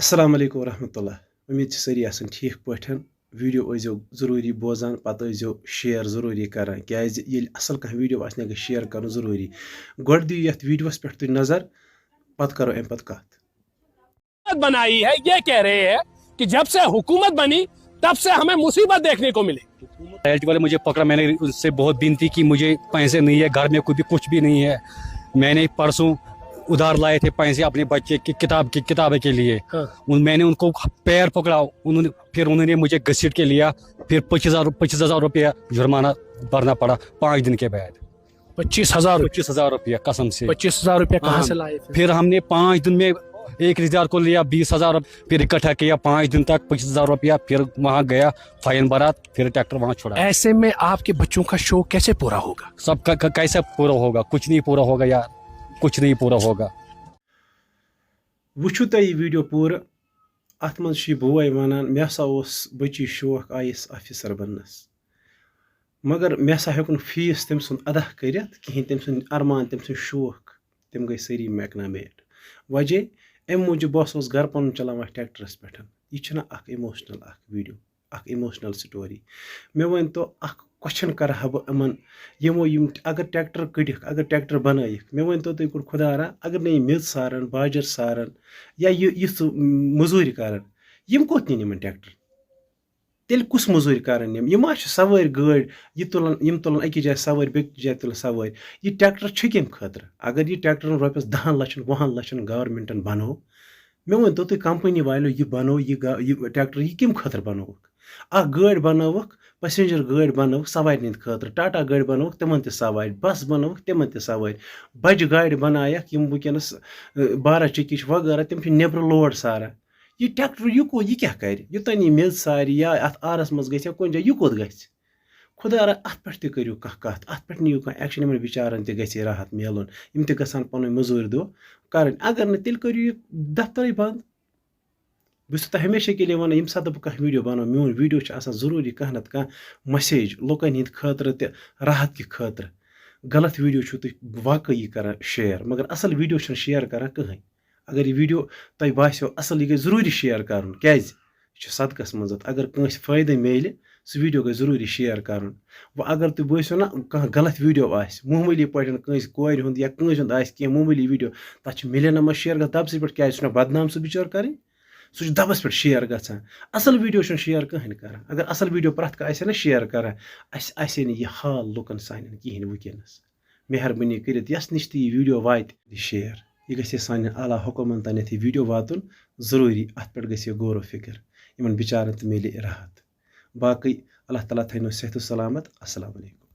السلام علیکم ورحمۃ اللہ امید ساری آسان ٹھیک پٲٹھۍ ویڈیو ٲسۍزیو ضروٗری بوزان پتہٕ ٲسۍزیو شیر ضروٗری کران کیازِ ییٚلہِ اصل کانٛہہ ویڈیو آسہِ گژھِ شیر کرُن ضروٗری گۄڈٕ دِیِو یتھ ویڈیوس پٮ۪ٹھ تُہۍ نظر پتہٕ کرو امہِ پتہٕ کتھ بنائی ہے یہ کہہ رہے ہیں کہ جب سے حکومت بنی تب سے ہمیں مصیبت دیکھنے کو ملی ایل والے مجھے پکڑا میں نے ان سے بہت بنتی کی مجھے پیسے نہیں ہے گھر میں کچھ بھی نہیں ہے میں نے پرسوں ادھار لائے تھے پیسے اپنے بچے کی کتابیں کے لیے میں نے ان کو پیر پکڑا انہوں نے مجھے گھسیٹ کے لیا پھر 25,000 روپیہ جرمانہ بھرنا پڑا 5 دن کے بعد 25,000 روپیہ قسم سے 25,000 روپیہ کہاں سے لائے پھر ہم نے 5 دن میں ایک رشتہ دار کو لیا 20,000 پھر اکٹھا کیا 5 دن تک 25,000 روپیہ پھر وہاں گیا فائن بھرا پھر ٹریکٹر وہاں چھوڑا ایسے میں آپ کے بچوں کا شوق کیسے پورا ہوگا سب کا کیسے پورا ہوگا کچھ نہیں پورا ہوگا یار کچھ نہیں پورا ہوگا وٕچھو تۄہہِ یہِ ویڈیو پوٗرٕ اتھ منٛز چھُ یہِ بوے ونان مےٚ ہسا اوس بچی شوق IAS آفیسر بننس مگر مےٚ ہسا ہیوٚک نہٕ فیٖس تٔمۍ سُنٛد ادا کٔرِتھ کِہیٖنۍ تٔمۍ سُنٛد ارمان تٔمۍ سُنٛد شوق تِم گٔے سٲری مٮ۪کنامیٹ وجہ امہِ موٗجوٗب بہٕ اوسُس گرٕ پنُن چلاوان ٹریکٹرس پٮ۪ٹھ یہِ چھُنہ اکھ اِموشنل اکھ ویڈیو اکھ اِموشنل سٹوری مےٚ ؤنۍتو اکھ کوسچن کرٕ ہا بہٕ یِمن یِمو یِم اگر ٹریکٹر کٔڑِکھ اگر ٹریکٹر بنٲیِکھ مےٚ ؤنۍتو تُہۍ کوٚر خۄدارا اگر نہٕ یِم میٚژ سارن باجر سارن یا یِژھ موٚزوٗرۍ کرن یِم کوٚت نِن یِمن ٹریکٹر تیٚلہِ کُس موٚزوٗرۍ کرن یِم ما چھِ سوٲرۍ گٲڑۍ یِم تُلن أکِس جایہِ سوٲرۍ بیٚکِس جایہِ تُلن سوٲرۍ یہِ ٹریکٹر چھُ کمہِ خٲطرٕ اگر یہِ ٹریکٹر رۄپیس 10 لچھن 20 لچھن گورمنٹن بنوو مےٚ ؤنۍتو تُہۍ کمپنی والیو یہِ بنوو یہِ ٹریکٹر یہِ کمہِ خٲطرٕ بنووُکھ اکھ گٲڑۍ بنٲوٕکھ پیسنجر گٲڑۍ بنٲوٕکھ سوارِ ہٕنٛدِ خٲطرٕ ٹاٹا گٲڑۍ بنٲوٕکھ تِمن تہِ سوارِ بس بنٲوٕکھ تِمن تہِ سوارِ بجہِ گاڑِ بنایکھ یِم وٕنکیٚنس 12 چٔکی چھِ وغیرہ تِم چھِ نیبرٕ لوڈ ساران یہِ ٹریکٹر یہِ کیاہ کرِ یوٚتانۍ یہِ میٚژ سارِ یا اتھ آرس منٛز گژھِ یا کُنہِ جایہِ یہِ کوٚت گژھِ خۄدارا اتھ پٮ۪ٹھ تہِ کٔرِو کانٛہہ کتھ اتھ پٮ۪ٹھ نِیِو کانٛہہ ایکشن یِمن بِچارن تہِ گژھِ راحت میلُن یِم تہِ گژھن پنٕنۍ موٚزوٗرۍ دۄہ کرٕنۍ اگر نہٕ تیٚلہِ کٔرِو یہِ دفترٕے بنٛد بہٕ چھُس تۄہہِ ہمیشہ کے لیے ونان ییٚمہِ ساتہٕ بہٕ کانٛہہ ویڈیو بناو میون ویڈیو چھُ آسان ضروٗری کانٛہہ نتہٕ کانٛہہ مسیج لُکن ہٕنٛدِ خٲطرٕ تہِ راحت کہِ خٲطرٕ غلط ویڈیو چھُو تُہۍ واقعی کران شیر مگر اصل ویڈیو چھُنہٕ شیر کران کٕہٕنۍ اگر یہِ ویڈیو تۄہہِ باسیو اصل یہِ گژھِ ضروٗری شیر کرُن کیازِ یہِ چھُ صدقس منٛز اگر کٲنٛسہِ فٲیدٕ میلہِ سُہ ویڈیو گژھِ ضروٗری شیر کرُن وۄنۍ اگر تُہۍ بٲسِو نا کانٛہہ غلط ویڈیو آسہِ معموٗلی پٲٹھۍ کٲنٛسہِ کورِ ہُنٛد یا کٲنٛسہِ ہُنٛد آسہِ کینٛہہ معموٗلی ویڈیو تتھ چھِ مِلیَنن منٛز شیر گژھان دبسٕے پٮ۪ٹھ کیازِ سُہ چھُنہ بدنام سُہ بِچور کرٕنۍ سُہ چھُ دبس پٮ۪ٹھ شیر گژھان اصل ویڈیو چھُنہٕ شیر کٕہٕنۍ کران اگر اصل ویڈیو پرٛٮ۪تھ کانٛہہ آسہِ ہا نا شیر کران اسہِ آسہِ ہے نہٕ یہِ حال لُکن سانٮ۪ن کِہیٖنۍ وٕنکیٚنس مہربٲنی کٔرِتھ یس نِش تہِ یہِ ویڈیو واتہِ یہِ شیر یہِ گژھِ ہے سانٮ۪ن اعلیٰ حُکمن تانٮ۪تھ یہِ ویڈیو واتُن ضروٗری اتھ پٮ۪ٹھ گژھِ ہے غور و فکر یِمن بِچارن تہِ میلہِ راحت باقٕے اللہ تعالیٰ تھٲینو صحت و سلامت السلام علیکم